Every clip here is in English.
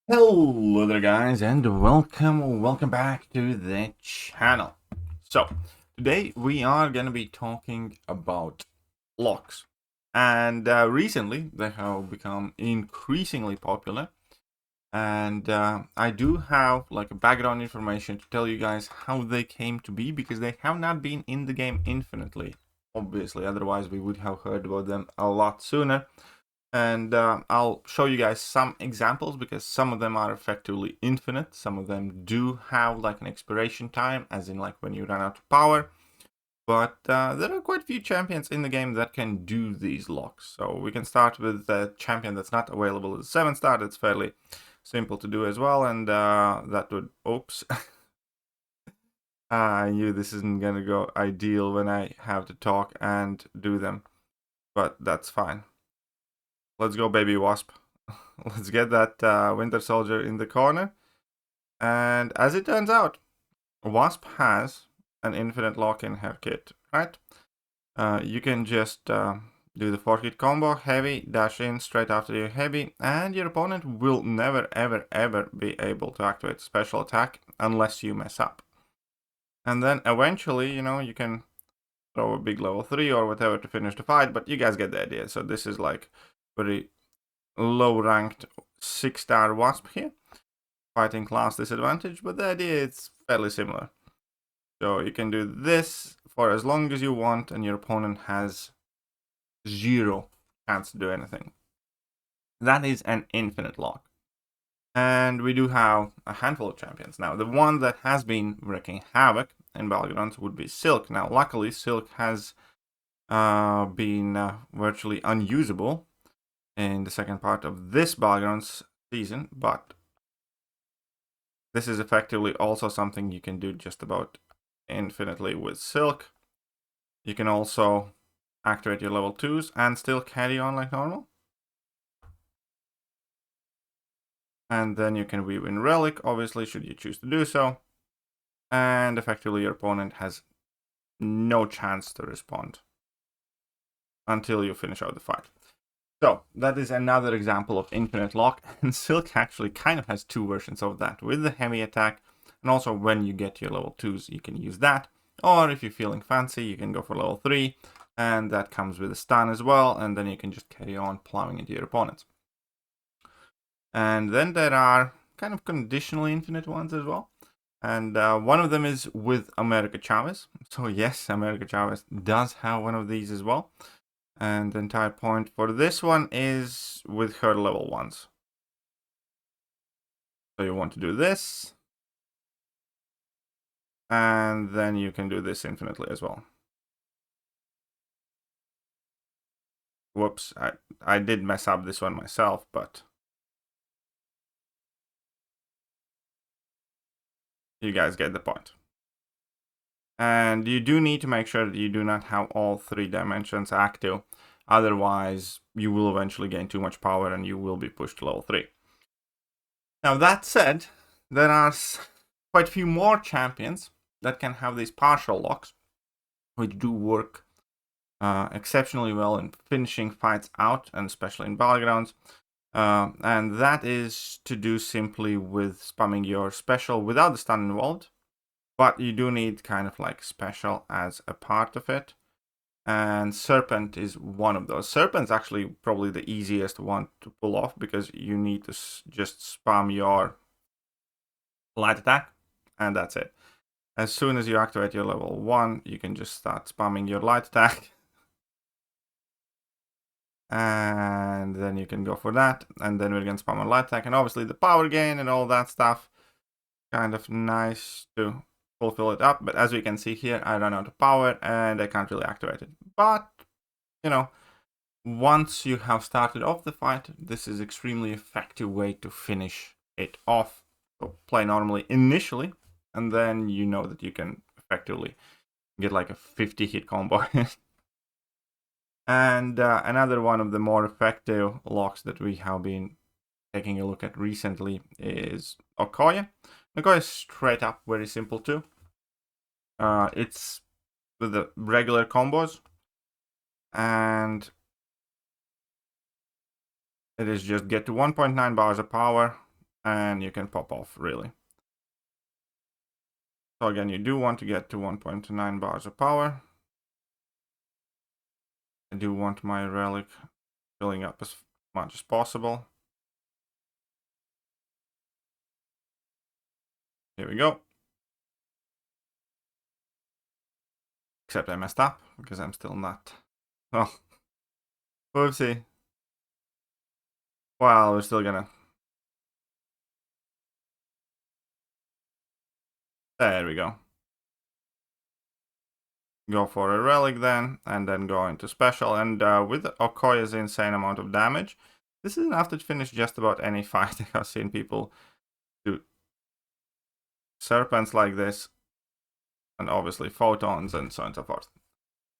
Hello there guys and welcome back to the channel. So today we are going to be talking about locks, and recently they have become increasingly popular, and I do have like a background information to tell you guys how they came to be, because they have not been in the game infinitely, obviously, otherwise we would have heard about them a lot sooner. And I'll show you guys some examples, because some of them are effectively infinite. Some of them do have like an expiration time, as in like when you run out of power. But there are quite a few champions in the game that can do these locks. So we can start with the champion that's not available as a 7-star. It's fairly simple to do as well. And that would... Oops. I knew this isn't going to go ideal when I have to talk and do them. But that's fine. Let's go, baby wasp. Let's get that winter soldier in the corner. And as it turns out, Wasp has an infinite lock in her kit, right? You can just do the 4-hit combo, heavy, dash in straight after your heavy, and your opponent will never, ever, ever be able to activate special attack unless you mess up. And then eventually, you can throw a big level 3 or whatever to finish the fight, but you guys get the idea. So this is like very low-ranked 6-star Wasp here, fighting class disadvantage, but the idea is fairly similar. So you can do this for as long as you want, and your opponent has 0 chance to do anything. That is an infinite lock. And we do have a handful of champions. Now, the one that has been wreaking havoc in Battlegrounds would be Silk. Now, luckily, Silk has been virtually unusable in the second part of this Battlegrounds season, but this is effectively also something you can do just about infinitely with Silk. You can also activate your level 2s and still carry on like normal. And then you can weave in Relic, obviously, should you choose to do so. And effectively your opponent has no chance to respond until you finish out the fight. So that is another example of infinite lock, and Silk actually kind of has 2 versions of that, with the heavy attack, and also when you get your level 2s you can use that, or if you're feeling fancy you can go for level 3, and that comes with a stun as well, and then you can just carry on plowing into your opponents. And then there are kind of conditionally infinite ones as well, and one of them is with America Chavez. So yes, America Chavez does have one of these as well. And the entire point for this one is with her level 1s. So you want to do this. And then you can do this infinitely as well. Whoops, I did mess up this one myself, but you guys get the point. And you do need to make sure that you do not have all 3 dimensions active. Otherwise, you will eventually gain too much power and you will be pushed to level 3. Now, that said, there are quite a few more champions that can have these partial locks, which do work exceptionally well in finishing fights out, and especially in Battlegrounds. And that is to do simply with spamming your special without the stun involved. But you do need kind of like special as a part of it. And Serpent is one of those. Serpent's actually probably the easiest one to pull off, because you need to just spam your light attack, and that's it. As soon as you activate your level 1, you can just start spamming your light attack. And then you can go for that, and then we're going to spam a light attack, and obviously the power gain and all that stuff, kind of nice to fulfill it up. But as we can see here, I run out of power and I can't really activate it. But once you have started off the fight, this is extremely effective way to finish it off. So play normally initially, and then you know that you can effectively get like a 50-hit combo. And another one of the more effective locks that we have been taking a look at recently is Okoye. Okoye is straight up very simple too. It's with the regular combos, and it is just get to 1.9 bars of power, and you can pop off, really. So again, you do want to get to 1.9 bars of power. I do want my relic filling up as much as possible. Here we go. Except I messed up because I'm still not. Well, whoopsie. Well, we're still gonna. There we go. Go for a relic then, and then go into special. And with Okoye's insane amount of damage, this is enough to finish just about any fight. I've seen people do serpents like this, and obviously photons and so on and so forth.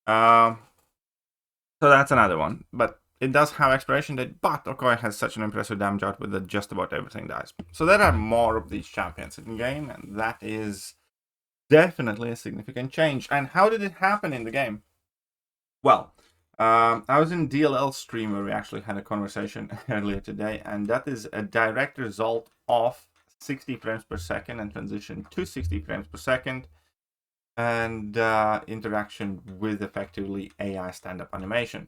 So that's another one, but it does have expiration date, but Okoye has such an impressive damage output that just about everything dies. So there are more of these champions in the game, and that is definitely a significant change. And how did it happen in the game? Well, I was in DLL stream where we actually had a conversation earlier today, and that is a direct result of 60 frames per second and transition to 60 frames per second, and interaction with effectively AI stand-up animation.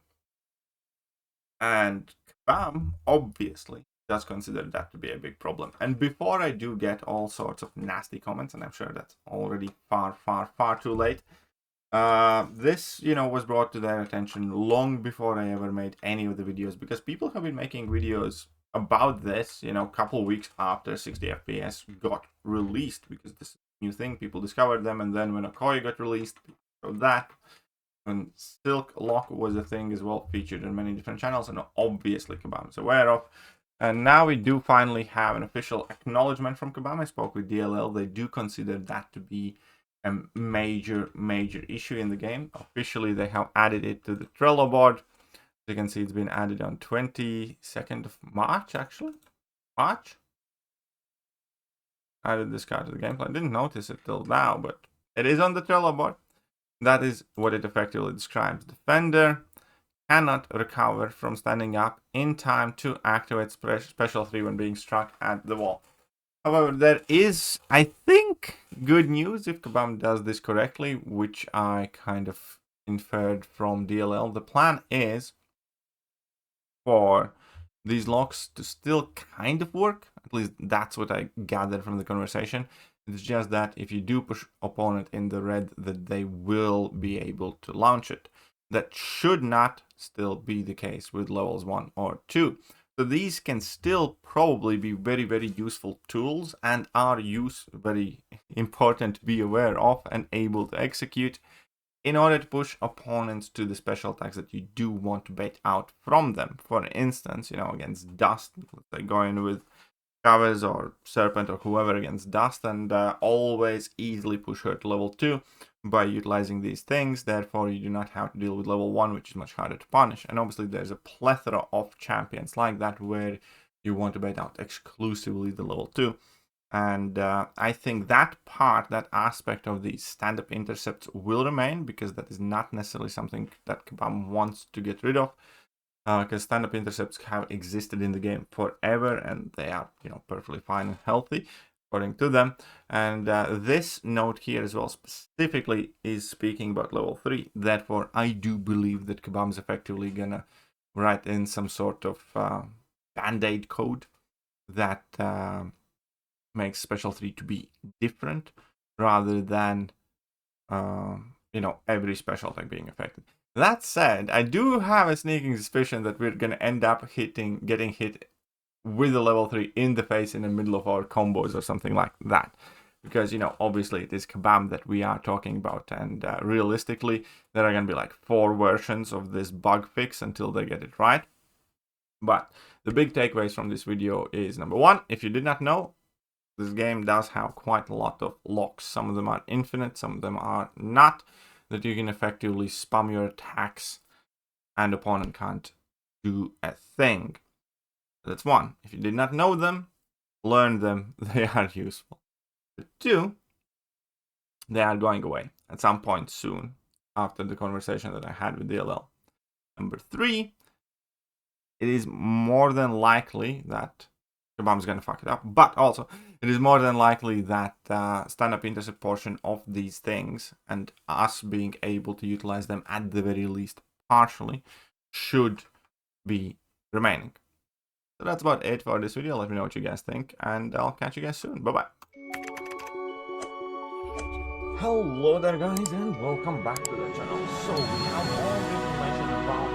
And Kabam obviously does consider that to be a big problem. And before I do get all sorts of nasty comments, and I'm sure that's already far too late, this, was brought to their attention long before I ever made any of the videos, because people have been making videos about this, a couple weeks after 60 FPS got released, because this is a new thing, people discovered them, and then when Okoye got released, so that, and Silk Lock was a thing as well, featured in many different channels, and obviously Kabam is aware of. And now we do finally have an official acknowledgement from Kabam. I spoke with DLL. They do consider that to be a major issue in the game. Officially, they have added it to the Trello board. As you can see, it's been added on 22nd of March, actually. March? Added this card to the gameplay. I didn't notice it till now, but it is on the Trello board. That is what it effectively describes. Defender cannot recover from standing up in time to activate special 3 when being struck at the wall. However, there is, I think, good news if Kabam does this correctly, which I kind of inferred from DLL. The plan is for these locks to still kind of work. At least that's what I gathered from the conversation. It's just that if you do push opponent in the red, that they will be able to launch it. That should not still be the case with levels 1 or 2. So these can still probably be very useful tools, and are very important to be aware of and able to execute in order to push opponents to the special attacks that you do want to bait out from them. For instance, against Dust, let's say going with Chavez or Serpent or whoever against Dust, and always easily push her to level 2 by utilizing these things. Therefore, you do not have to deal with level 1, which is much harder to punish. And obviously, there's a plethora of champions like that where you want to bait out exclusively the level 2. And I think that aspect of these stand-up intercepts will remain, because that is not necessarily something that Kabam wants to get rid of. Because stand-up intercepts have existed in the game forever, and they are, perfectly fine and healthy, according to them. And this note here as well specifically is speaking about level 3. Therefore, I do believe that Kabam is effectively gonna write in some sort of band-aid code that makes special 3 to be different, rather than, every special attack being affected. That said, I do have a sneaking suspicion that we're going to end up getting hit with a level 3 in the face in the middle of our combos or something like that. Because, obviously it is Kabam that we are talking about. And realistically, there are going to be like 4 versions of this bug fix until they get it right. But the big takeaways from this video is, number 1, if you did not know, this game does have quite a lot of locks. Some of them are infinite, some of them are not, that you can effectively spam your attacks and opponent can't do a thing. That's 1. If you did not know them, learn them. They are useful. 2, they are going away at some point soon, after the conversation that I had with DLL. Number 3, it is more than likely that Kabam's gonna fuck it up. But also, it is more than likely that stand-up intercept portion of these things and us being able to utilize them at the very least partially should be remaining. So that's about it for this video. Let me know what you guys think, and I'll catch you guys soon. Bye-bye. Hello there, guys, and welcome back to the channel. So we have all the information about